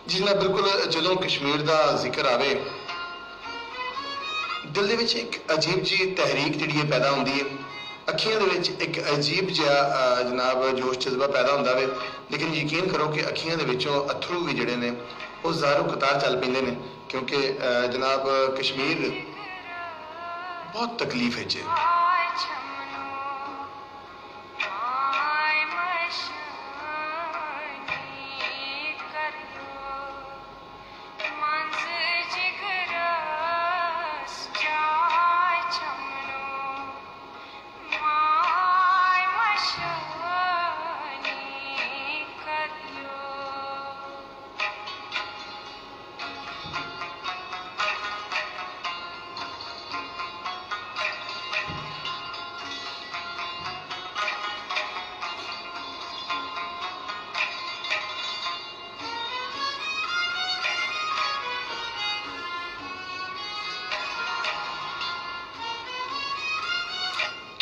जी जनाब बिल्कुल जो कश्मीर का जिक्र आवे दिल दे विच एक अजीब जी तहरीक जी पैदा होंदी है। अखियां दे विच एक अजीब जिहा जनाब जोश जज्बा पैदा होंदा वे। लेकिन यकीन करो कि अखियां दे विचों अथरू भी जिहड़े ने वो ज़ारो कतार चल पैंदे ने क्योंकि जनाब कश्मीर बहुत तकलीफ है।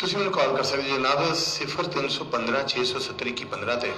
ਤੁਸੀਂ ਮੈਨੂੰ ਕਾਲ ਕਰ ਸਕਦੇ ਜਨਾਬ 0315 670 2115 ਤੇ।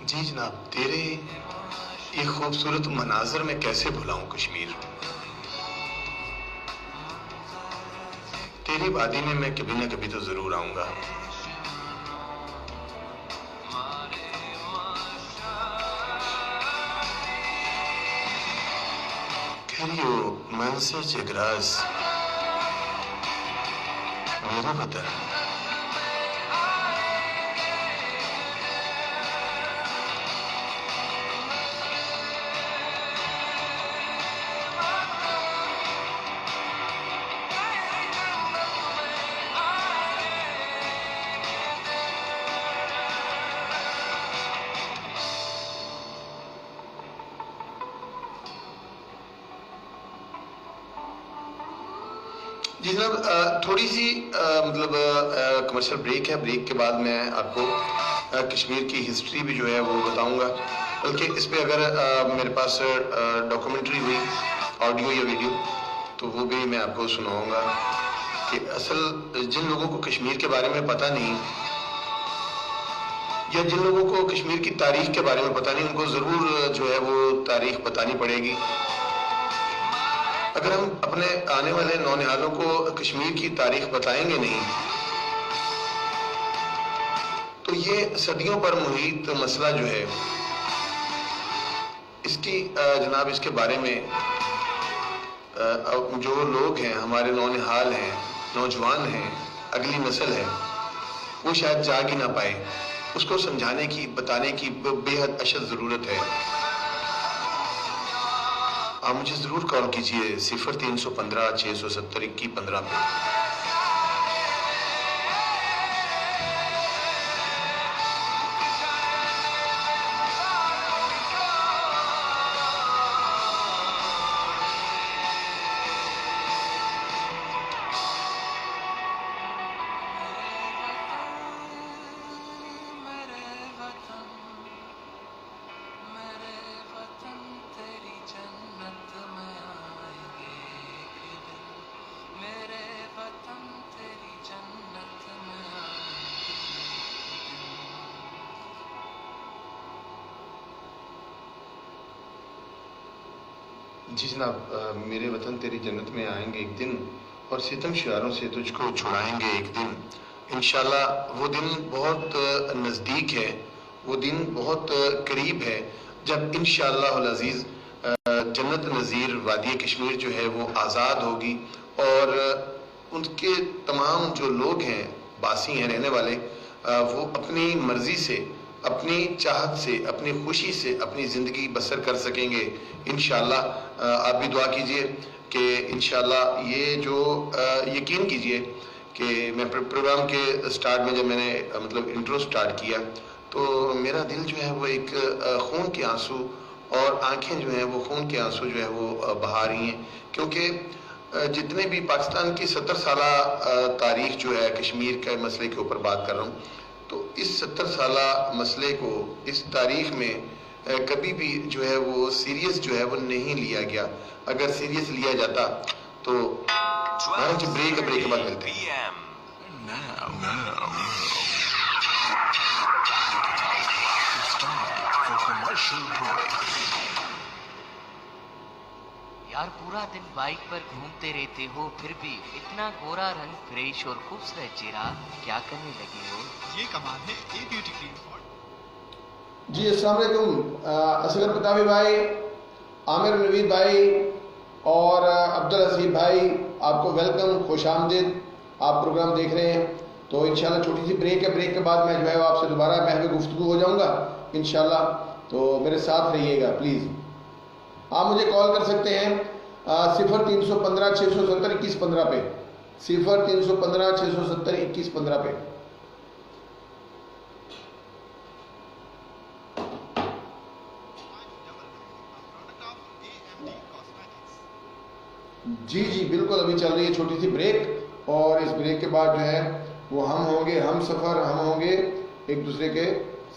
جی جناب، تیرے یہ خوبصورت مناظر میں کیسے بھلاؤں کشمیر؟ تیری وادی میں کبھی نہ کبھی تو ضرور آؤں گا. کہریو منصر چگراس میرا وطن. جی جناب، تھوڑی سی مطلب کمرشل بریک ہے. بریک کے بعد میں آپ کو کشمیر کی ہسٹری بھی جو ہے وہ بتاؤں گا. بلکہ اس پہ اگر میرے پاس ڈاکومنٹری ہوئی آڈیو یا ویڈیو تو وہ بھی میں آپ کو سناؤں گا کہ اصل جن لوگوں کو کشمیر کے بارے میں پتہ نہیں، یا جن لوگوں کو کشمیر کی تاریخ کے بارے میں پتہ نہیں، ان کو ضرور جو ہے وہ تاریخ بتانی پڑے گی. اگر ہم اپنے آنے والے نونہالوں کو کشمیر کی تاریخ بتائیں گے نہیں تو یہ صدیوں پر محیط مسئلہ جو ہے اس کی جناب اس کے بارے میں جو لوگ ہیں، ہمارے نونہال ہیں، نوجوان ہیں، اگلی نسل ہے، وہ شاید جاگ ہی نہ پائے. اس کو سمجھانے کی، بتانے کی بے حد اشد ضرورت ہے. آپ مجھے ضرور کال کیجئے 0315 670 2115 پہ. جی جناب، میرے وطن تیری جنت میں آئیں گے ایک دن، اور ستم شعاروں سے تجھ کو چھڑائیں گے ایک دن. انشاءاللہ وہ دن بہت نزدیک ہے، وہ دن بہت قریب ہے جب انشاءاللہ العزیز جنت نظیر وادی کشمیر جو ہے وہ آزاد ہوگی، اور ان کے تمام جو لوگ ہیں، باسی ہیں، رہنے والے، وہ اپنی مرضی سے، اپنی چاہت سے، اپنی خوشی سے اپنی زندگی بسر کر سکیں گے انشاءاللہ. آپ بھی دعا کیجئے کہ انشاءاللہ یہ جو یقین کیجئے کہ میں پروگرام کے سٹارٹ میں جب میں نے مطلب انٹرو سٹارٹ کیا تو میرا دل جو ہے وہ ایک خون کے آنسو اور آنکھیں جو ہیں وہ خون کے آنسو جو ہے وہ بہا رہی ہیں. کیونکہ جتنے بھی پاکستان کی 70 سالہ تاریخ جو ہے کشمیر کے مسئلے کے اوپر بات کر رہا ہوں، تو اس 70 سالہ مسئلے کو اس تاریخ میں کبھی بھی جو ہے وہ سیریس جو ہے وہ نہیں لیا گیا. اگر سیریس لیا جاتا تو بریک کے بعد ملتے ہیں. یار پورا دن بائک پر گھومتے رہتے ہو، پھر بھی اتنا گورا رنگ، فریش اور خوبصورت چہرہ، کیا کرنے لگے ہو؟ یہ کمال ہے اے بیوٹی کریم. جی السلام علیکم. اصغر پتاوی بھائی، عامر نوید بھائی اور عبدالحسیب بھائی، آپ کو ویلکم، خوش آمدید. آپ پروگرام دیکھ رہے ہیں تو انشاءاللہ چھوٹی سی بریک ہے. بریک کے بعد میں جو ہے آپ سے دوبارہ محو گفتگو ہو جاؤں گا انشاءاللہ، تو میرے ساتھ رہیے گا پلیز. آپ مجھے کال کر سکتے ہیں 0315 670 2115 پہ، 0315 670 2115 پہ. جی بالکل، ابھی چل رہی ہے چھوٹی سی بریک، اور اس بریک کے بعد جو ہے وہ ہم ہوں گے ہم سفر، ہم ہوں گے ایک دوسرے کے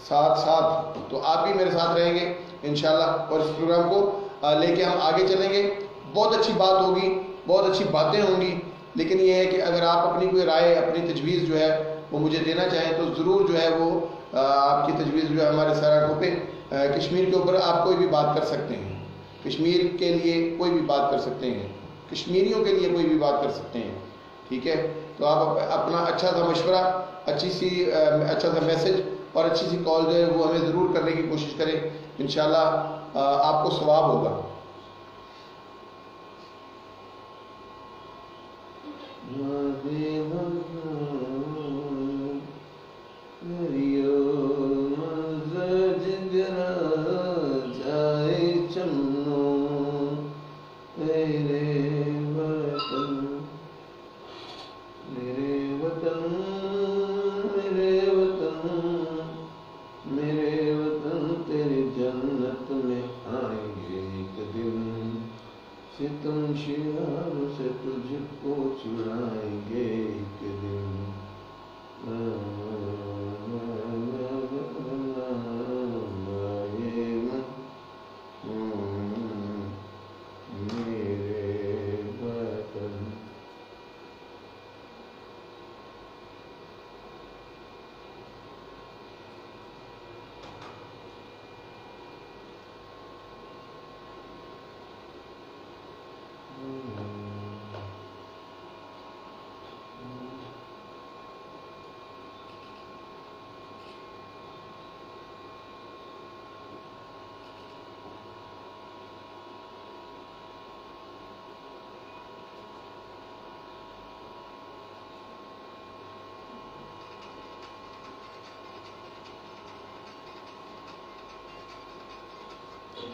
ساتھ ساتھ. تو آپ بھی میرے ساتھ رہیں گے انشاءاللہ، اور اس پروگرام کو لے کے ہم آگے چلیں گے. بہت اچھی بات ہوگی، بہت اچھی باتیں ہوں گی، لیکن یہ ہے کہ اگر آپ اپنی کوئی رائے، اپنی تجویز جو ہے وہ مجھے دینا چاہیں تو ضرور جو ہے وہ آپ کی تجویز جو ہے ہمارے سراغوں پہ کشمیر کے اوپر آپ کوئی بھی بات کر سکتے ہیں، کشمیر کے لیے کوئی بھی بات کر سکتے ہیں، کشمیریوں کے لیے کوئی بھی بات کر سکتے ہیں، ٹھیک ہے؟ تو آپ اپنا اچھا سا مشورہ، اچھا سا میسج اور اچھی سی کال جو ہے وہ ہمیں ضرور کرنے کی کوشش کریں، انشاءاللہ آپ کو ثواب ہوگا۔ ستم شیار سے تجھ کو چڑائیں گے ایک دن، میرے وطن۔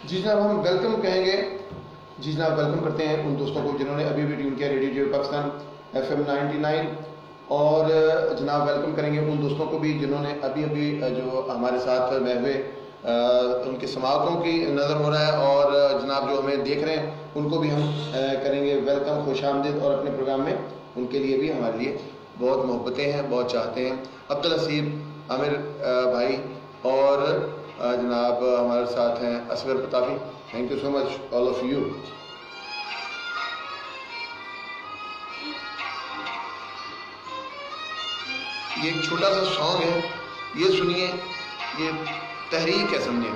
جی جناب، ہم ویلکم کہیں گے، جی جناب ویلکم کرتے ہیں ان دوستوں کو جنہوں نے ابھی بھی ٹیون کیا ریڈیو پاکستان FM 99، اور جناب ویلکم کریں گے ان دوستوں کو بھی جنہوں نے ابھی جو ہمارے ساتھ محوے ان کی سماعتوں کی نظر ہو رہا ہے، اور جناب جو ہمیں دیکھ رہے ہیں ان کو بھی ہم کریں گے ویلکم، خوش آمدید، اور اپنے پروگرام میں ان کے لیے بھی ہمارے لیے بہت محبتیں ہیں، بہت چاہتے ہیں۔ عبدالحسیب عامر بھائی اور جناب ہمارے ساتھ ہیں Asghar Pitafi, thank you so much all of you. یہ ایک چھوٹا سا سانگ ہے، یہ سنیے، یہ تحریک ہے، سمجھیں۔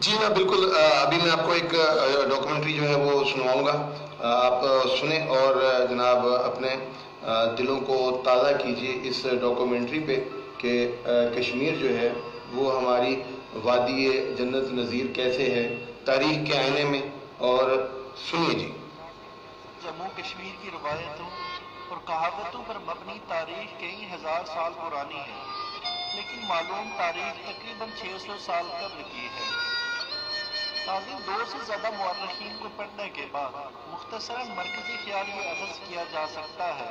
جی میں بالکل، ابھی میں آپ کو ایک ڈاکومنٹری جو ہے وہ سنواؤں گا، آپ سنیں اور جناب اپنے دلوں کو تازہ کیجیے اس ڈاکومنٹری پہ کہ کشمیر جو ہے وہ ہماری وادی جنت نظیر کیسے ہے تاریخ کے آئینے میں، اور سنیے جی۔ جموں کشمیر کی روایتوں اور کہاوتوں پر مبنی تاریخ کئی ہزار سال پرانی ہے، لیکن معلوم تاریخ تقریباً 600 سال قبل کی ہے۔ नाज़रीन, 2 से ज़्यादा मुअर्रिखीन को पढ़ने के बाद मुख्तसरन मरकजी ख्याल ये अखज़ किया जा सकता है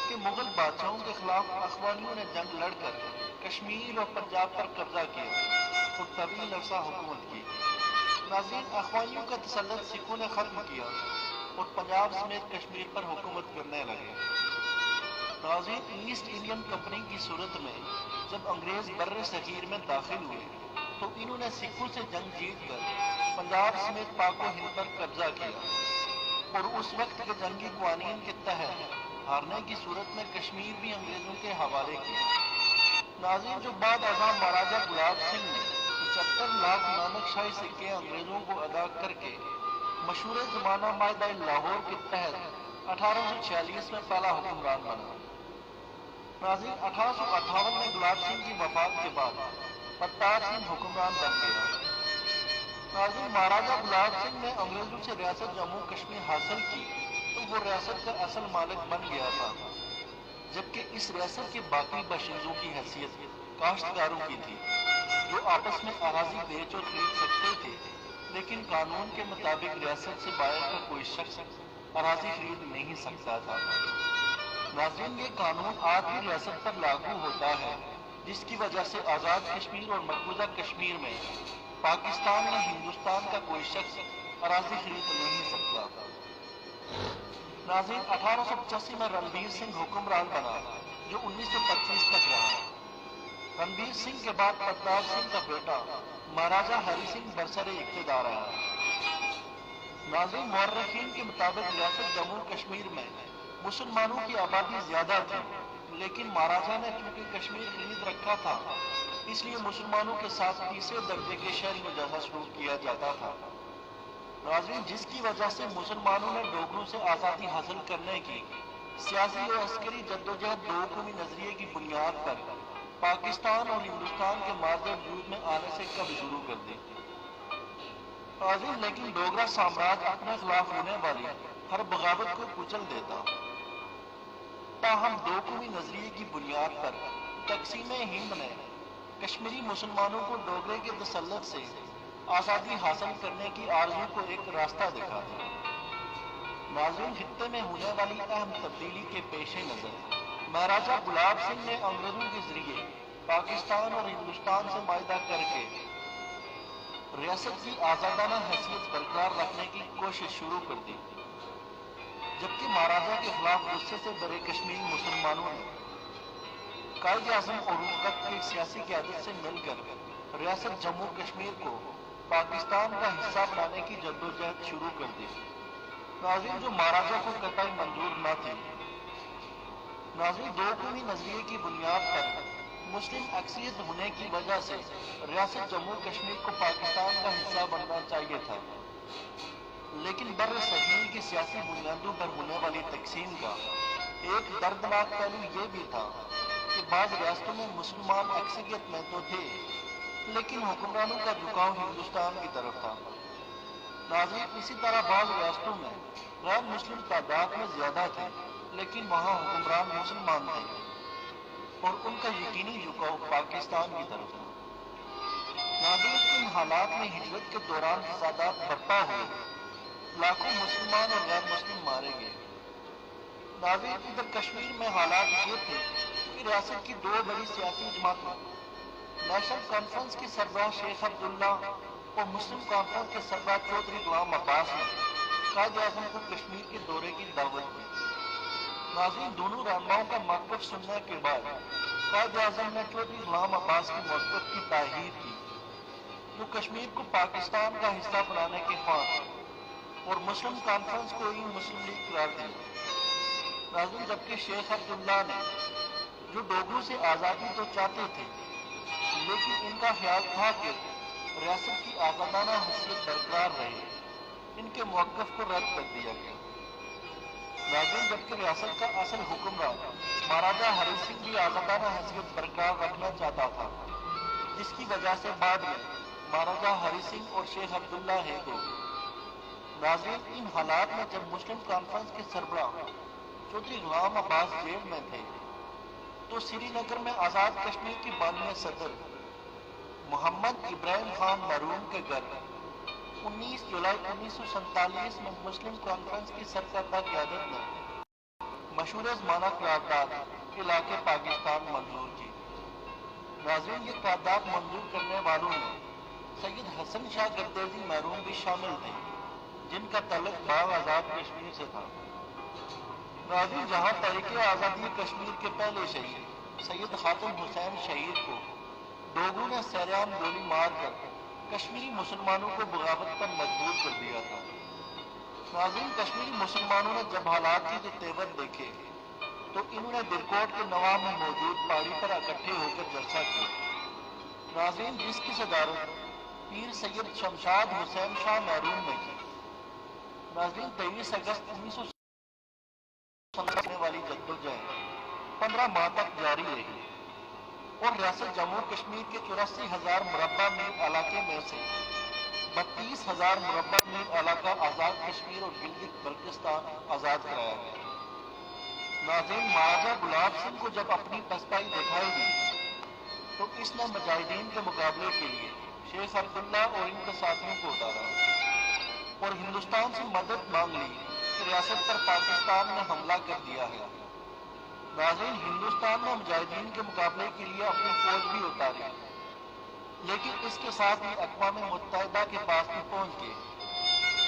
कि मुग़ल बादशाहों के खिलाफ अखबानियों ने जंग लड़कर कश्मीर और पंजाब पर कब्जा किया और तवील अरसा हुकूमत की। नाज़रीन, अखबानियों का तसल्लुत सिखों ने ख़त्म किया और पंजाब समेत कश्मीर पर हुकूमत करने लगे। नाज़रीन, ईस्ट इंडियन कंपनी की सूरत में जब अंग्रेज़ बर्रे सगीर में दाखिल हुए तो इन्होंने सिखों से जंग जीतकर पंजाब समेत पाक व हिंद पर कब्जा किया और उस वक्त के जंगी कवानीन के तहत हारने की सूरत में कश्मीर भी अंग्रेजों के हवाले किया। नाज़रीन, जो बाद आज़म महाराजा गुलाब सिंह ने 75 लाख नानक शाही सिक्के अंग्रेजों को अदा करके मशहूर ज़माना मायदा लाहौर के तहत 1846 में पहला हुक्मरान बना। नाज़रीन, 1858 में गुलाब सिंह की वफात के बाद पत्तार सिंह हुक्मरान बन गया। नाज़रीन, महाराजा गुलाब सिंह ने अंग्रेजों से रियासत जम्मू कश्मीर हासिल की तो वो रियासत का असल मालिक बन गया था, जबकि इस रियासत के बाकी बाशिंदों की हैसियत काश्तकारों की थी जो आपस में अराजी बेच और खरीद सकते थे, लेकिन कानून के मुताबिक रियासत से बाहर का कोई शख्स अराजी खरीद नहीं सकता था। नाज़रीन, ये कानून आज भी रियासत पर लागू होता है, जिसकी वजह से आज़ाद कश्मीर और मकबूजा कश्मीर में पाकिस्तान या हिंदुस्तान का कोई शख्स अराजी खरीद नहीं सकता। नाज़रीन, 1885 में रणबीर सिंह हुक्मरान बना जो 1925 तक रहा। रणबीर सिंह के बाद पत्तार सिंह का बेटा महाराजा हरि सिंह बरसरे इक़्तिदार आया। नाज़रीन, मुअर्रिखीन के मुताबिक रियासत जम्मू कश्मीर में मुसलमानों की आबादी ज्यादा थी, लेकिन महाराजा ने चूंकि कश्मीर खरीद रखा था इसलिए मुसलमानों के साथ तीसरे दर्जे के शहरी में जाना शुरू किया जाता था। नाज़रीन, जिसकी वजह से मुसलमानों ने डोगरों से आज़ादी हासिल करने की सियासी और अस्करी जद्दोजहद दो कौमी नजरिए की बुनियाद पर पाकिस्तान और हिंदुस्तान के मार्ज वजूद में आने से कब शुरू कर दी। नाज़रीन, लेकिन डोगरा साम्राज्य अपने खिलाफ होने वाली हर बगावत को कुचल देता। ताहम दो कौमी नजरिए की बुनियाद पर तकसीम हिंद ने कश्मीरी मुसलमानों को डोगरे के तसल्लुत से आज़ादी हासिल करने की आरज़ू को एक रास्ता देखा था। नाज़रीन, खित्ते में होने वाली अहम तब्दीली के पेश नज़र महाराजा गुलाब सिंह ने अंग्रेजों के जरिए पाकिस्तान और हिंदुस्तान से मायदा करके रियासत की आज़ादाना हैसियत बरकरार रखने की कोशिश शुरू कर दी, जबकि महाराजा के खिलाफ गुस्से से भरे कश्मीरी मुसलमानों ने कायद आज़म और उस वक्त की सियासी क़यादत से मिलकर रियासत जम्मू कश्मीर को पाकिस्तान का हिस्सा बनाने की जद्दोजहद शुरू कर दी। नाज़रीन, जो महाराजा को कतई मंजूर न थी। नाज़रीन, दो कौमी नजरिए की बुनियाद पर मुस्लिम अक्सरियत होने की वजह से रियासत जम्मू कश्मीर को पाकिस्तान का हिस्सा बनना चाहिए था, लेकिन बर्र सगीर की सियासी बुनियादों पर होने वाली तकसीम का एक दर्दनाक पहलू ये भी था कि बाज़ रियासतों में मुसलमान अक्सरियत में तो थे, लेकिन हुक्मरानों का झुकाव हिंदुस्तान की तरफ था। नाज़रीन, इसी तरह बाज़ रियासतों में गैर मुस्लिम तादाद में ज्यादा थे, लेकिन वहाँ हुक्मरान मुसलमान थे और उनका यकीनी झुकाव पाकिस्तान की तरफ था। नाज़रीन, इन हालात में हिजरत के दौरान फसादात बर्पा हुए, लाखों मुसलमान और गैर मुस्लिम मारे गए। नाज़रीन, इधर कश्मीर में हालात ये थे कि रियासत की दो बड़ी सियासी जमातों नेशनल कॉन्फ्रेंस के सरबराह शेख अब्दुल्ला और मुस्लिम कॉन्फ्रेंस के सरबराह चौधरी गुलाम अब्बास ने कायद आज़म को कश्मीर के दौरे की दावत दी। नाज़रीन, दोनों रहनुमाओं का मौक़िफ़ सुनने के बाद कायद आज़म ने चौधरी गुलाम अब्बास के मौक़िफ़ की ताहीद की, जो कश्मीर को पाकिस्तान का हिस्सा बनाने के ख्वाह और मुस्लिम कॉन्फ्रेंस को ही मुस्लिम लीग करार दिया। नाज़रीन, जबकि शेख अब्दुल्ला ने जो डोगरों से आज़ादी तो चाहते थे, लेकिन इनका ख्याल था कि रियासत की आज़ादाना हैसियत बरकरार रहे, इनके मौक़िफ़ को रद्द कर दिया गया। नाज़रीन, जबकि रियासत का असल हुक्मरान महाराजा हरि सिंह भी आज़ादाना हैसियत बरकरार रखना चाहता था, जिसकी वजह से बाद में महाराजा हरि सिंह और शेख अब्दुल्ला है गए। नाज़रीन, इन हालात में जब मुस्लिम कॉन्फ्रेंस के सरबराह चौधरी गुलाम अब्बास जेल में थे, तो श्रीनगर में आज़ाद कश्मीर की बानिया सदर मोहम्मद इब्राहिम खान मरूम के घर 19 जुलाई 1947 में मुस्लिम कॉन्फ्रेंस की सरकर्दा क़यादत ने मशहूर ज़माना करारदाद इलाके पाकिस्तान मंजूर की। नाज़रीन, ये करारदाद मंजूर करने वालों में सैयद हसन शाह गर्देजी महरूम भी शामिल थे, जिनका तल्लुक बाग आज़ाद कश्मीर से था। नाज़रीन, जहाँ तहरीक आज़ादी कश्मीर के पहले शहीद सैयद खातम हुसैन शहीद को डोगरों ने सरेआम गोली मारकर कश्मीरी मुसलमानों को बगावत पर मजबूर कर दिया था। नाज़रीन, कश्मीरी मुसलमानों ने जब हालात के तेवर देखे तो इन्होंने दिरकोट के नवाब में मौजूद पहाड़ी पर इकट्ठे होकर जलसा किया। नाज़रीन, जिसकी सदारत पीर सैयद शमशाद हुसैन शाह महरूम ने की। नाज़रीन, 23 अगस्त 1917 वाली जद्दोजहद 15 माह तक जारी रही और रियासत जम्मू कश्मीर के 84,000 मुरब्बा मील इलाके में से 32,000 मुरब्बा मील इलाका आज़ाद कश्मीर और गिलगित बल्तिस्तान आज़ाद कराया गया। नाज़रीन, महाराजा गुलाब सिंह को जब अपनी पसपाई दिखाई दी तो इसने मुजाहिदीन के मुकाबले के लिए शेख अब्दुल्ला और इनके साथियों को उतारा और हिंदुस्तान से मदद मांग ली कि रियासत पर पाकिस्तान ने हमला कर दिया है। नाज़रीन, हिंदुस्तान ने मुजाहिदीन के मुकाबले के लिए अपनी फौज भी उतारी, लेकिन इसके साथ ही अक़वाम मुत्तहिदा के पास भी पहुंच गए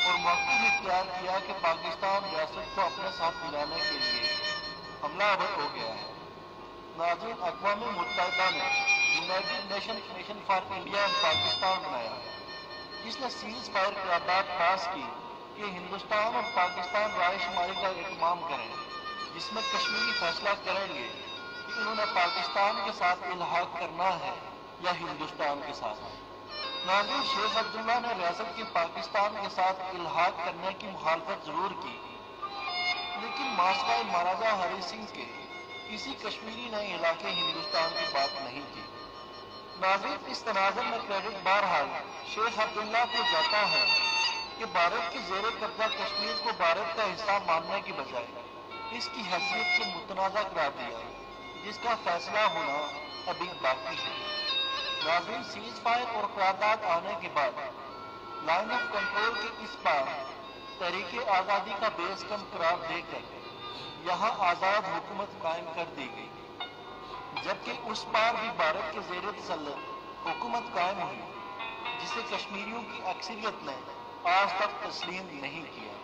और मौक़िफ़ इख्तियार किया कि पाकिस्तान रियासत को अपने साथ मिलाने के लिए हमलावर हो गया है। नाज़रीन, अक़वाम मुत्तहिदा ने United nation commission for India and Pakistan बनाया, जिसने सीज़ फायर करारदाद पास की कि हिंदुस्तान और पाकिस्तान रायशुमारी का एहतमाम करें, जिसमें कश्मीरी फैसला करेंगे कि उन्होंने पाकिस्तान के साथ इल्हाक करना है या हिंदुस्तान के साथ। नाज़रीन, शेख अब्दुल्ला ने रियासत के पाकिस्तान के साथ इल्हाक करने की मुखालफत जरूर की, लेकिन मास्टर महाराजा हरी सिंह के किसी कश्मीरी ने इलाके हिंदुस्तान की बात नहीं की। नाज़रीन, इस तनाज़ुर में क्रेडिट बहरहाल शेख अब्दुल्ला को जाता है कि भारत के ज़ेर कब्जा कश्मीर को भारत का हिस्सा मानने की बजाय इसकी हैसियत को मुतनाज़ा करार दिया, जिसका फैसला होना अभी बाकी है। नाज़रीन, सीज़ फायर और करारदाद आने के बाद लाइन ऑफ कंट्रोल के इस पार तहरीक आज़ादी का बेस कैंप करार देकर यहाँ आज़ाद हुकूमत कायम कर दी गई, जबकि उस पार भी भारत के ज़ेर तसल्लुत हुकूमत कायम हुई, जिसे कश्मीरियों की अक्सरियत ने आज तक तस्लीम नहीं किया।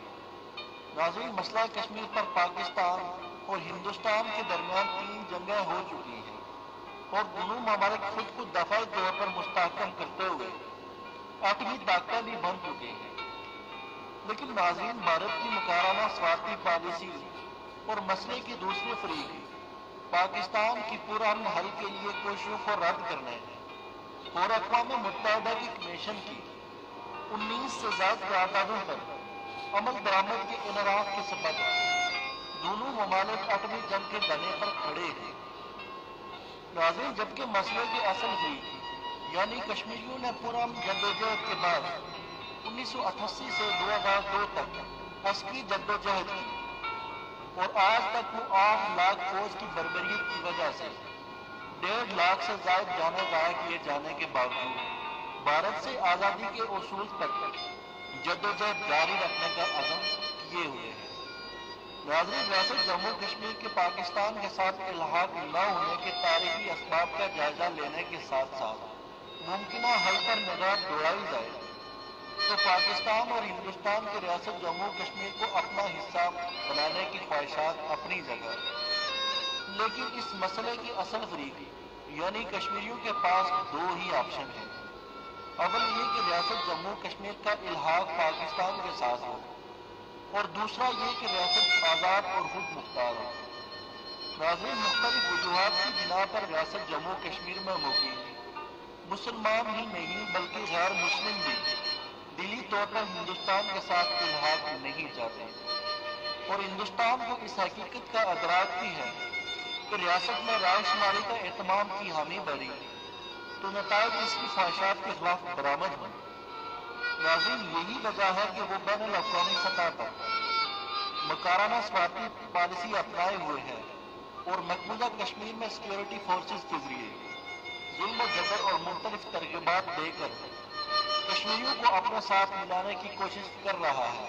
नाज़रीन, मसला कश्मीर पर पाकिस्तान और हिंदुस्तान के दरमियान 3 जंगें हो चुकी हैं और दोनों ममालिक खुद को दफाई तौर पर मुस्तहकम करते हुए एटमी ताकतें भी बन चुके हैं। लेकिन नाज़रीन, भारत की मुकाराना स्वार्थी पॉलिसी और मसले के दूसरे फरीक पाकिस्तान की पुरअमन हल के लिए कोशिशों को रद्द करने और अक़वाम मुत्तहिदा की कमीशन की 19 से ज़्यादा करारदादों पर अमल दरामद के इनराफ के सबब दोनों ममालिक एटमी जंग के डने पर खड़े हैं। नाज़रीन, जबकि मसले की असल हुई यानी कश्मीरियों ने पुरअमन जद्दोजहद के बाद 1988 से 2002 तक अस्करी जद्दोजहद की और आज तक वो 8 लाख फौज की बर्बरियत की वजह से 1.5 लाख से ज़ायद जाने ज़ाया किए जाने के बावजूद भारत से आज़ादी के उसूल तक जद्दोजहद जारी रखने का अज़म किए हुए हैं। नाज़रीन, रियासत जम्मू कश्मीर के पाकिस्तान के साथ इल्हाक न होने के तारीखी असबाब का जायजा लेने के साथ साथ मुमकिन हल पर निगाह दौड़ाई जाए तो पाकिस्तान और हिंदुस्तान की रियासत जम्मू कश्मीर को अपना हिस्सा बनाने की ख्वाहिशात अपनी जगह, लेकिन इस मसले की असल फरीक यानी कश्मीरियों के पास 2 ही ऑप्शन हैं। अव्वल ये कि रियासत जम्मू कश्मीर का इल्हाक पाकिस्तान के साथ हो और दूसरा ये कि रियासत आज़ाद और खुद मुख्तार हो। नाज़रीन, मुख्तलिफ वजूहात की बिना पर रियासत जम्मू कश्मीर में मुकीम मुसलमान ही नहीं बल्कि गैर मुस्लिम भी दिली तौर पर हिंदुस्तान के साथ इल्हाक नहीं चाहते और हिंदुस्तान को इस हकीकत का अदराक भी है कि रियासत में रायशुमारी का एहतमाम की हामी बढ़ी तो नतायज इसकी ख्वाहिशात के खिलाफ बरामद हुई। नाज़रीन, यही वजह है कि वो बैन अल-अक़वामी सतह पर मकाराना स्वार्थी पॉलिसी अपनाए हुए हैं और मकबूजा कश्मीर में सिक्योरिटी फोर्सेस के जरिए जुल्म जबर और मुख्तलिफ तरगीबात देकर कश्मीरियों को अपने साथ मिलाने की कोशिश कर रहा है,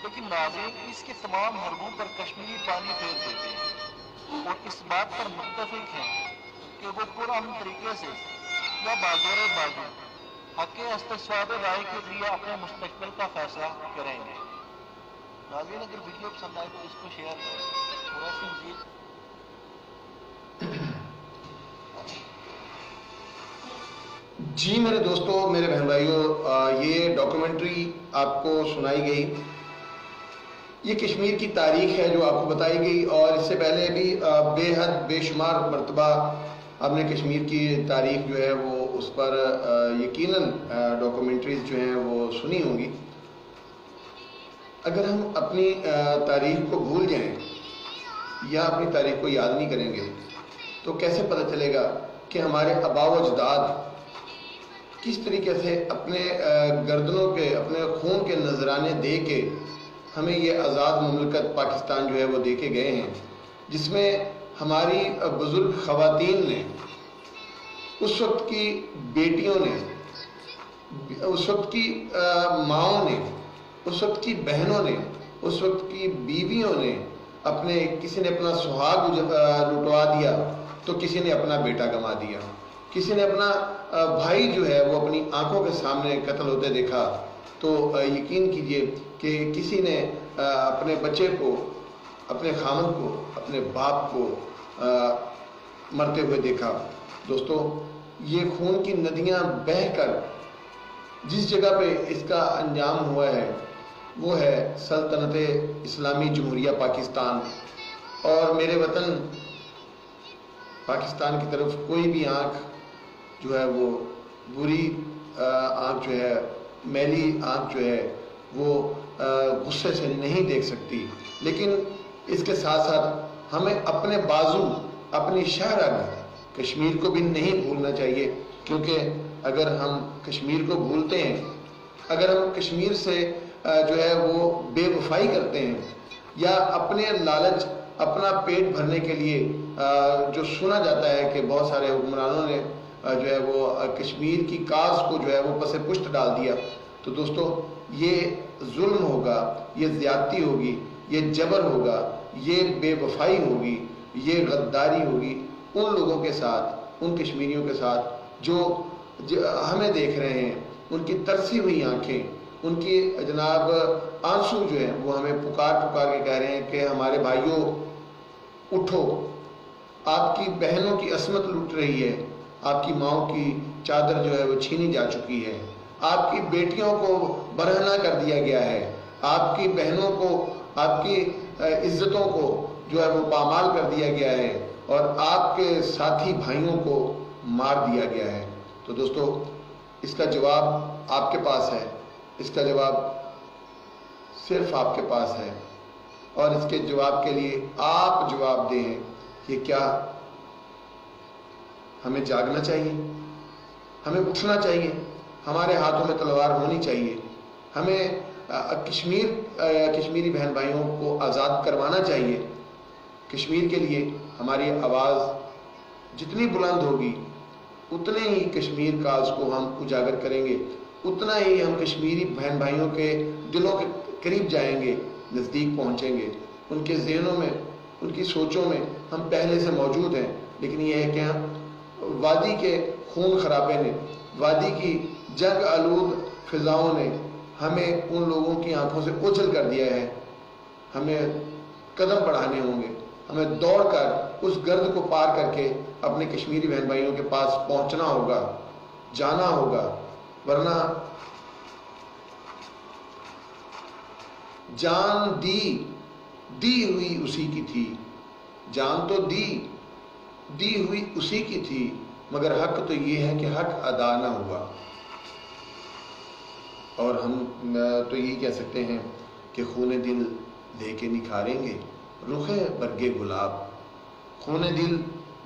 लेकिन नाज़रीन इसके तमाम हरबों पर कश्मीरी पानी फेर देते हैं और इस बात पर मुत्तफिक हैं कि वो पुरअमन तरीके से या बाज़ोर बाजू हक़ इस्तिस्वाब राय के लिए अपने मुस्तकबिल का फैसला करेंगे। नाज़रीन अगर वीडियो पसंद आए तो इसको शेयर करें। थोड़ा सी मज़ीद जी मेरे दोस्तों, मेरे बहन भाइयों, ये डॉक्यूमेंट्री आपको सुनाई गई, ये कश्मीर की तारीख है जो आपको बताई गई, और इससे पहले भी बेहद बेशुमार मरतबा आपने कश्मीर की तारीख जो है वो उस पर यकीनन डॉक्यूमेंट्रीज जो हैं वो सुनी होंगी। अगर हम अपनी तारीख को भूल जाएं या अपनी तारीख को याद नहीं करेंगे तो कैसे पता चलेगा कि हमारे आबा व अजदाद किस तरीके से अपने गर्दनों के, अपने खून के नजराने दे के हमें ये आज़ाद मुमलकत पाकिस्तान जो है वो दे के गए हैं, जिसमें हमारी बुजुर्ग ख़वातीन ने, उस वक्त की बेटियों ने, उस वक्त की माँओं ने, उस वक्त की बहनों ने, उस वक्त की बीवियों ने अपने, किसी ने अपना सुहाग लुटवा दिया तो किसी ने अपना बेटा गंवा दिया, किसी ने अपना भाई जो है वो अपनी आंखों के सामने कत्ल होते देखा, तो यकीन कीजिए कि किसी ने अपने बच्चे को, अपने खामद को, अपने बाप को मरते हुए देखा। दोस्तों, ये खून की नदियां बहकर जिस जगह पे इसका अंजाम हुआ है वो है सल्तनत इस्लामी जमहूरिया पाकिस्तान, और मेरे वतन पाकिस्तान की तरफ कोई भी आँख जो है वो बुरी आँख जो है, मैली आँख जो है वो गुस्से से नहीं देख सकती। लेकिन इसके साथ साथ हमें अपने बाजू, अपनी शहरग कश्मीर को भी नहीं भूलना चाहिए, क्योंकि अगर हम कश्मीर को भूलते हैं, अगर हम कश्मीर से जो है वो बेवफाई करते हैं या अपने लालच, अपना पेट भरने के लिए जो सुना जाता है कि बहुत सारे हुक्मरानों ने जो है वो कश्मीर की काज को जो है वो पसे पुश्त डाल दिया, तो दोस्तों ये जुल्म होगा, ये ज़्यादती होगी, ये जबर होगा, ये बेवफाई होगी, ये गद्दारी होगी उन लोगों के साथ, उन कश्मीरियों के साथ जो हमें देख रहे हैं, उनकी तरसी हुई आंखें, उनकी जनाब आंसू जो हैं वो हमें पुकार पुकार के कह रहे हैं कि हमारे भाइयों उठो, आपकी बहनों की असमत लुट रही है, आपकी माँओं की चादर जो है वो छीनी जा चुकी है, आपकी बेटियों को बरहना कर दिया गया है, आपकी बहनों को, आपकी इज्जतों को जो है वो पामाल कर दिया गया है, और आपके साथी भाइयों को मार दिया गया है। तो दोस्तों, इसका जवाब आपके पास है, इसका जवाब सिर्फ आपके पास है, और इसके जवाब के लिए आप जवाब दें। ये क्या हमें जागना चाहिए, हमें उठना चाहिए, हमारे हाथों में तलवार होनी चाहिए, हमें कश्मीरी बहन भाइयों को आज़ाद करवाना चाहिए। कश्मीर के लिए हमारी आवाज़ जितनी बुलंद होगी उतने ही कश्मीर काज को हम उजागर करेंगे, उतना ही हम कश्मीरी बहन भाइयों के दिलों के करीब जाएंगे, नज़दीक पहुँचेंगे, उनके ज़हनों में, उनकी सोचों में हम पहले से मौजूद हैं। लेकिन ये है कि वादी के खून खराबे ने, वादी की जंग आलूद फिजाओं ने हमें उन लोगों की आंखों से ओझल कर दिया है। हमें कदम बढ़ाने होंगे, हमें दौड़कर उस गर्द को पार करके अपने कश्मीरी बहन भाइयों के पास पहुंचना होगा, जाना होगा, वरना जान दी हुई उसी की थी, जान तो दी हुई उसी की थी, मगर हक तो ये है कि हक अदा ना हुआ। और हम तो यही कह सकते हैं कि खूने दिल दे के निखारेंगे रुखे बरगे गुलाब, खूने दिल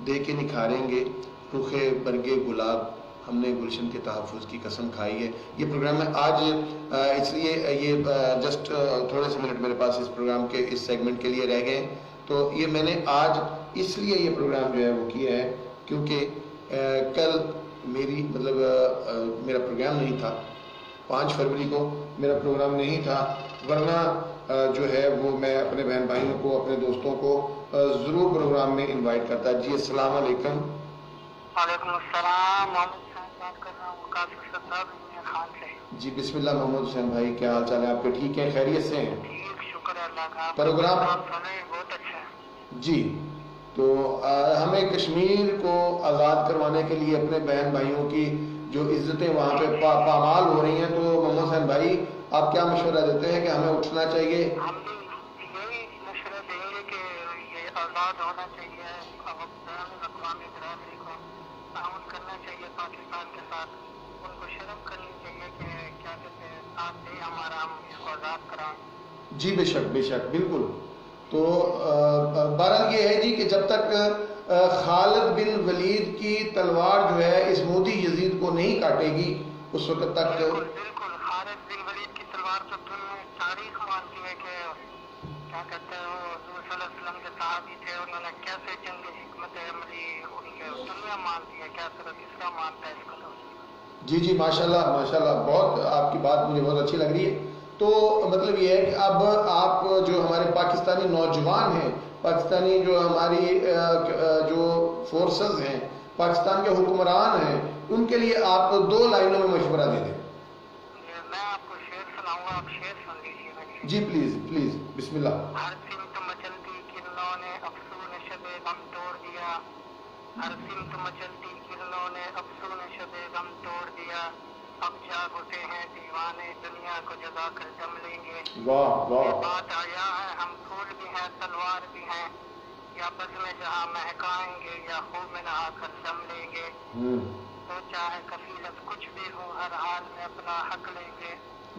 दे के निखारेंगे रुखे बरगे गुलाब, हमने गुलशन के तहफ़्फ़ुज़ की कसम खाई है। ये प्रोग्राम है आज, इसलिए ये जस्ट थोड़े से मिनट मेरे पास इस प्रोग्राम के इस सेगमेंट के लिए रह गए, तो ये मैंने आज इसलिए ये प्रोग्राम जो है वो किया है क्योंकि कल मेरी میرا پروگرام نہیں تھا، 5 فروری کو میرا پروگرام نہیں تھا، ورنہ جو ہے وہ میں اپنے بہن بھائیوں کو، اپنے دوستوں کو ضرور پروگرام میں انوائٹ کرتا۔ جی السلام علیکم۔ وعلیکم السلام، محمد حسین بات کر رہا ہوں کافی صاحب خان سے۔ جی بسم اللہ محمد حسین بھائی، کیا حال چال ہے آپ کے؟ ٹھیک ہیں، خیریت سے ہیں؟ ٹھیک، شکر اللہ کا۔ پروگرام سنے بہت اچھا ہے جی، تو ہمیں کشمیر کو آزاد کروانے کے لیے اپنے بہن بھائیوں کی جو عزتیں وہاں پہ پامال ہو رہی ہیں، تو محمد حسین بھائی آپ کیا مشورہ دیتے ہیں کہ ہمیں اٹھنا چاہیے؟ ہم بھی یہی مشورہ دیں گے کہ یہ آزاد ہونا چاہیے، بین الاقوامی برادری کو تعاون کرنا چاہیے پاکستان کے ساتھ، ان کو شرم کرنی چاہیے کہ کیا کہتے ہیں ساتھ دے ہمارا، ہم اس کو آزاد کرائیں۔ جی بے شک بے شک، بالکل۔ تو بہرحال یہ ہے جی کہ جب تک خالد بن ولید کی تلوار جو ہے اس مودی یزید کو نہیں کاٹے گی اس وقت تک۔ بالکل بالکل، خالد بن ولید کی تلوار تو دنیا تاریخ مانتی ہے کہ کیا کہتے ہیں وہ حضور صلی اللہ علیہ وسلم کے صحابی تھے، انہوں نے کیسے جنگ حکمت عملی ان کے دنیا مانتی ہے، کیا طرح کس کا مانتا ہے اس کو۔ جی جی ماشاءاللہ ماشاءاللہ، بہت آپ کی بات مجھے بہت اچھی لگ رہی ہے۔ تو مطلب یہ ہے کہ اب آپ جو ہمارے پاکستانی نوجوان ہیں، پاکستانی جو ہماری جو فورسز ہیں، پاکستان کے حکمران ہیں، ان کے لیے آپ 2 لائنوں میں مشورہ دے دیں۔ میں آپ کو شعر سناؤں گا، آپ شعر سن لیجیے۔ جی پلیز پلیز، بسم اللہ۔ ہر سمت مچلتی کرنوں نے افسون شب غم توڑ دیا، ہر سمت مچلتی کرنوں نے افسون شب غم توڑ دیا، اب جاگ اٹھے ہیں دیوانے دنیا کو جگا کر جم لیں گے۔ واہ واہ، یہ بات آیا ہے، ہم پھول بھی ہیں تلوار بھی ہیں، یا بز میں جہاں مہکائیں گے یا خوب میں نہا کر جم لیں گے۔ تو چاہے کفیلت کچھ بھی ہو ہر حال میں اپنا حق لیں گے،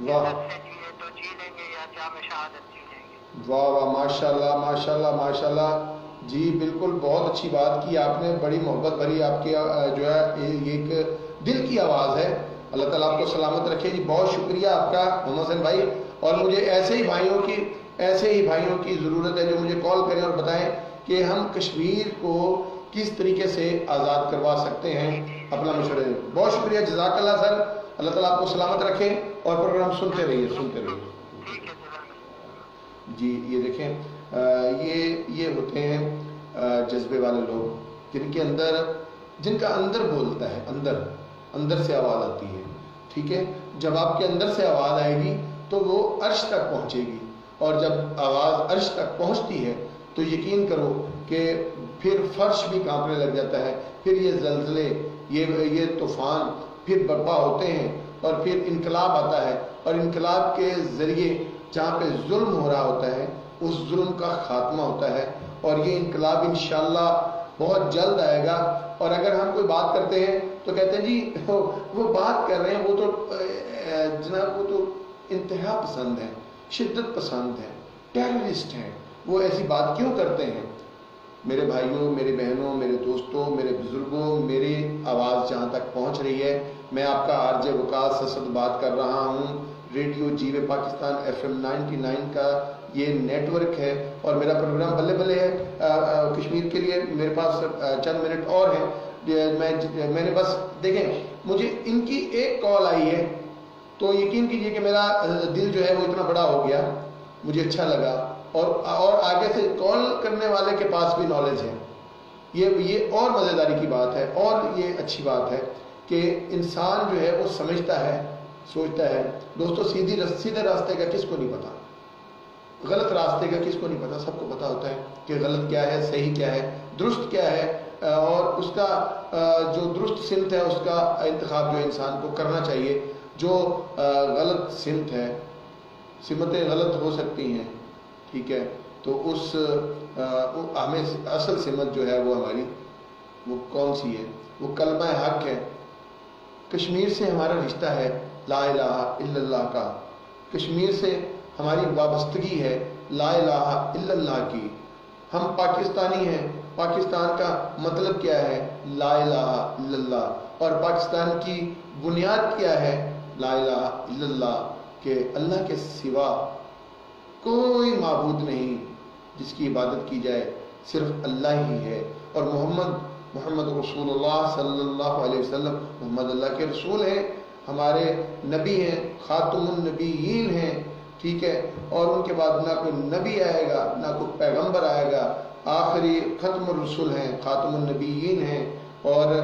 عزت سے جیے تو جی لیں گے یا جام شہادت جی لیں گے۔ واہ واہ، ماشاءاللہ ماشاءاللہ ماشاءاللہ، جی بالکل بہت اچھی بات کی آپ نے، بڑی محبت بھری آپ کی جو ہے یہ ایک دل کی آواز ہے۔ اللہ تعالیٰ آپ کو سلامت رکھے جی، بہت شکریہ آپ کا محمد حسین بھائی۔ اور مجھے ایسے ہی بھائیوں کی ضرورت ہے جو مجھے کال کریں اور بتائیں کہ ہم کشمیر کو کس طریقے سے آزاد کروا سکتے ہیں، اپنا مشورہ دیں۔ بہت شکریہ، جزاک اللہ سر، اللہ تعالیٰ آپ کو سلامت رکھے اور پروگرام سنتے رہیے سنتے رہیے۔ ٹھیک ہے جزاک۔ جی یہ دیکھیں، یہ ہوتے ہیں جذبے والے لوگ جن کا اندر بولتا ہے، اندر سے آواز آتی ہے، ٹھیک ہے۔ جب آپ کے اندر سے آواز آئے گی تو وہ عرش تک پہنچے گی، اور جب آواز عرش تک پہنچتی ہے تو یقین کرو کہ پھر فرش بھی کانپنے لگ جاتا ہے، پھر یہ زلزلے، یہ طوفان پھر برپا ہوتے ہیں، اور پھر انقلاب آتا ہے، اور انقلاب کے ذریعے جہاں پہ ظلم ہو رہا ہوتا ہے اس ظلم کا خاتمہ ہوتا ہے، اور یہ انقلاب انشاءاللہ بہت جلد آئے گا۔ اور اگر ہم کوئی بات کرتے ہیں تو کہتے ہیں جی وہ بات کر رہے ہیں، وہ تو جناب وہ تو انتہا پسند ہیں، شدت پسند ہیں، ٹیررسٹ ہیں، وہ ایسی بات کیوں کرتے ہیں؟ میرے بھائیوں، میرے بہنوں، میرے دوستوں، میرے بزرگوں، میری آواز جہاں تک پہنچ رہی ہے، میں آپ کا آر جے وقاص اسد بات کر رہا ہوں۔ ریڈیو جیوے پاکستان FM 99 کا یہ نیٹ ورک ہے، اور میرا پروگرام بلے بلے ہے کشمیر کے لیے۔ میرے پاس چند منٹ اور ہیں، میں نے بس دیکھیں مجھے ان کی ایک کال آئی ہے تو یقین کیجئے کہ میرا دل جو ہے وہ اتنا بڑا ہو گیا، مجھے اچھا لگا، اور آگے سے کال کرنے والے کے پاس بھی نالج ہے۔ یہ اور مزیداری کی بات ہے، اور یہ اچھی بات ہے کہ انسان جو ہے وہ سمجھتا ہے، سوچتا ہے۔ دوستو سیدھے راستے کا کس کو نہیں پتا، غلط راستے کا کس کو نہیں پتا، سب کو پتا ہوتا ہے کہ غلط کیا ہے، صحیح کیا ہے، درست کیا ہے، اور اس کا جو درست سمت ہے اس کا انتخاب جو انسان کو کرنا چاہیے۔ جو غلط سمت ہے، سمتیں غلط ہو سکتی ہیں، ٹھیک ہے، تو ہمیں اصل سمت جو ہے وہ ہماری وہ کون سی ہے؟ وہ کلمہ حق ہے۔ کشمیر سے ہمارا رشتہ ہے لا الہ الا اللہ کا، کشمیر سے ہماری وابستگی ہے لا الہ الا اللہ کی۔ ہم پاکستانی ہیں، پاکستان کا مطلب کیا ہے؟ لا الہ الا اللہ۔ اور پاکستان کی بنیاد کیا ہے؟ لا الہ الا اللہ، کہ اللہ کے سوا کوئی معبود نہیں جس کی عبادت کی جائے، صرف اللہ ہی ہے۔ اور محمد رسول اللہ صلی اللہ علیہ وسلم محمد اللہ کے رسول ہیں۔ ہمارے نبی ہیں، خاتم النبیین ہیں، ٹھیک ہے، اور ان کے بعد نہ کوئی نبی آئے گا نہ کوئی پیغمبر آئے گا، آخری ختم الرسل ہیں، خاتم النبیین ہیں، اور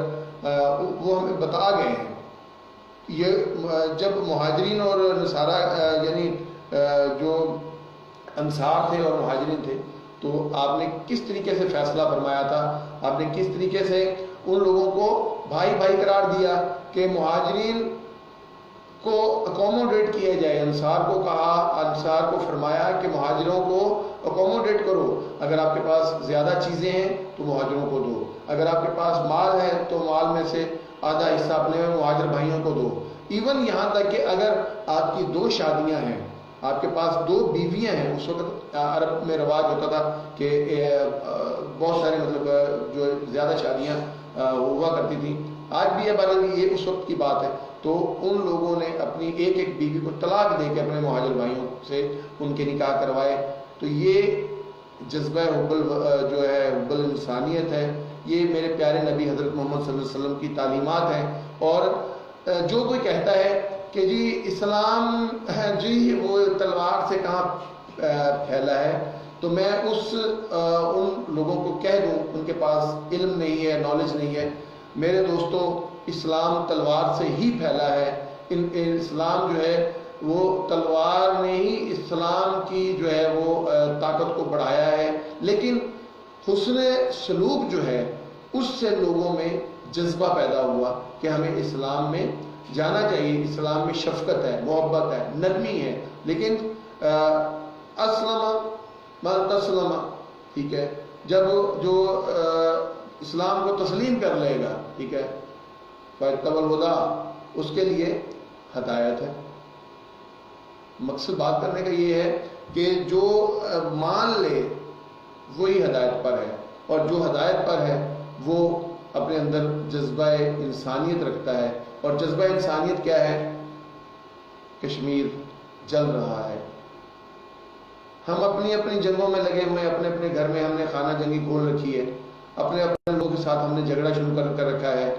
وہ ہمیں بتا گئے ہیں۔ یہ جب مہاجرین اور نصارہ یعنی جو انصار تھے اور مہاجرین تھے، تو آپ نے کس طریقے سے فیصلہ فرمایا تھا، آپ نے کس طریقے سے ان لوگوں کو بھائی بھائی قرار دیا کہ مہاجرین کو اکوموڈیٹ کیا جائے۔ انصار کو کہا، انصار کو فرمایا کہ مہاجروں کو اکوموڈیٹ کرو، اگر آپ کے پاس زیادہ چیزیں ہیں تو مہاجروں کو دو، اگر آپ کے پاس مال ہے تو مال میں سے آدھا حصہ اپنے مہاجر بھائیوں کو دو۔ ایون یہاں تک کہ اگر آپ کی 2 شادیاں ہیں، آپ کے پاس 2 بیویاں ہیں، اس وقت عرب میں رواج ہوتا تھا کہ بہت سارے مطلب جو زیادہ شادیاں ہوا کرتی تھیں، آج بھی ہے، بہرحال یہ اس وقت کی بات ہے، تو ان لوگوں نے اپنی ایک ایک بیوی کو طلاق دے کے اپنے مہاجر بھائیوں سے ان کے نکاح کروائے۔ تو یہ جذبہ حب جو ہے حب الانسانیت ہے، یہ میرے پیارے نبی حضرت محمد صلی اللہ علیہ وسلم کی تعلیمات ہیں۔ اور جو کوئی کہتا ہے کہ جی اسلام جی وہ تلوار سے کہاں پھیلا ہے، تو میں ان لوگوں کو کہہ دوں، ان کے پاس علم نہیں ہے، نالج نہیں ہے، میرے دوستو اسلام تلوار سے ہی پھیلا ہے۔ اسلام جو ہے وہ تلوار نے ہی اسلام کی جو ہے وہ طاقت کو بڑھایا ہے، لیکن حسن سلوک جو ہے اس سے لوگوں میں جذبہ پیدا ہوا کہ ہمیں اسلام میں جانا چاہیے۔ اسلام میں شفقت ہے، محبت ہے، نرمی ہے، لیکن اسلم من تسلم، ٹھیک ہے، جب جو اسلام کو تسلیم کر لے گا، ٹھیک ہے، فَاتَّبَعَ الْهُدَىٰ، اس کے لیے ہدایت ہے۔ مقصد بات کرنے کا یہ ہے کہ جو مان لے وہی ہدایت پر ہے، اور جو ہدایت پر ہے وہ اپنے اندر جذبہ انسانیت رکھتا ہے۔ اور جذبہ انسانیت کیا ہے؟ کشمیر جل رہا ہے، ہم اپنی اپنی جنگوں میں لگے ہوئے ہیں، اپنے اپنے گھر میں ہم نے خانہ جنگی کھول رکھی ہے، اپنے اپنے لوگوں کے ساتھ ہم نے جھگڑا شروع کر رکھا ہے۔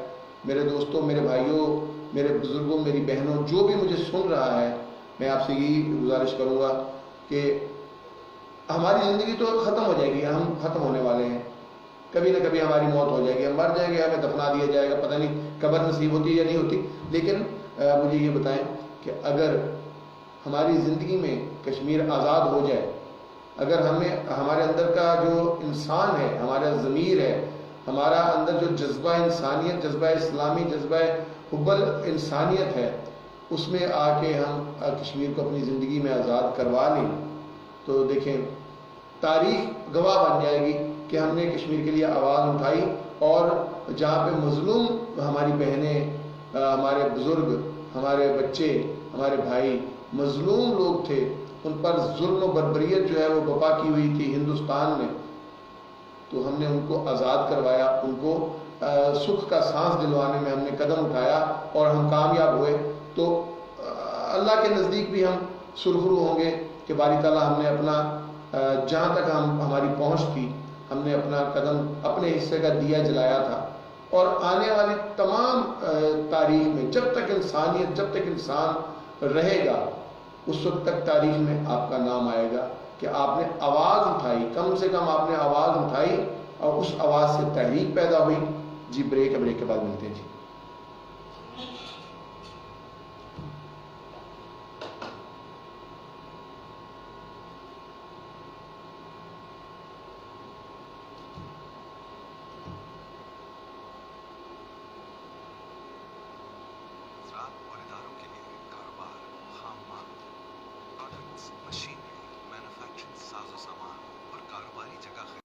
میرے دوستوں، میرے بھائیوں، میرے بزرگوں، میری بہنوں، جو بھی مجھے سن رہا ہے، میں آپ سے یہی گزارش کروں گا کہ ہماری زندگی تو ختم ہو جائے گی، ہم ختم ہونے والے ہیں، کبھی نہ کبھی ہماری موت ہو جائے گی، ہم مر جائیں گے، ہمیں دفنا دیا جائے گا، پتہ نہیں قبر نصیب ہوتی ہے یا نہیں ہوتی۔ لیکن مجھے یہ بتائیں کہ اگر ہماری زندگی میں کشمیر آزاد ہو جائے، اگر ہمارے اندر کا جو انسان ہے، ہمارا ضمیر ہے، ہمارا اندر جو جذبہ انسانیت، جذبہ اسلامی، جذبہ حب انسانیت ہے، اس میں آ کے ہم کشمیر کو اپنی زندگی میں آزاد کروا لیں، تو دیکھیں تاریخ گواہ بن جائے گی کہ ہم نے کشمیر کے لیے آواز اٹھائی، اور جہاں پہ مظلوم ہماری بہنیں، ہمارے بزرگ، ہمارے بچے، ہمارے بھائی مظلوم لوگ تھے، ان پر ظلم و بربریت جو ہے وہ بپا کی ہوئی تھی ہندوستان میں، تو ہم نے ان کو آزاد کروایا، ان کو سکھ کا سانس دلوانے میں ہم نے قدم اٹھایا اور ہم کامیاب ہوئے۔ تو اللہ کے نزدیک بھی ہم سرخرو ہوں گے کہ باری تعالیٰ ہم نے اپنا جہاں تک ہماری پہنچ تھی، ہم نے اپنا قدم، اپنے حصے کا دیا جلایا تھا، اور آنے والی تمام تاریخ میں جب تک انسانیت، جب تک انسان رہے گا، اس وقت تک تاریخ میں آپ کا نام آئے گا کہ آپ نے آواز اٹھائی، کم سے کم آپ نے آواز اٹھائی، اور اس آواز سے تحریک پیدا ہوئی۔ جی بریک کے بعد ملتے ہیں جی۔ افراد اور اداروں کے لیے کاروبار، خام مال، پروڈکٹس، مشین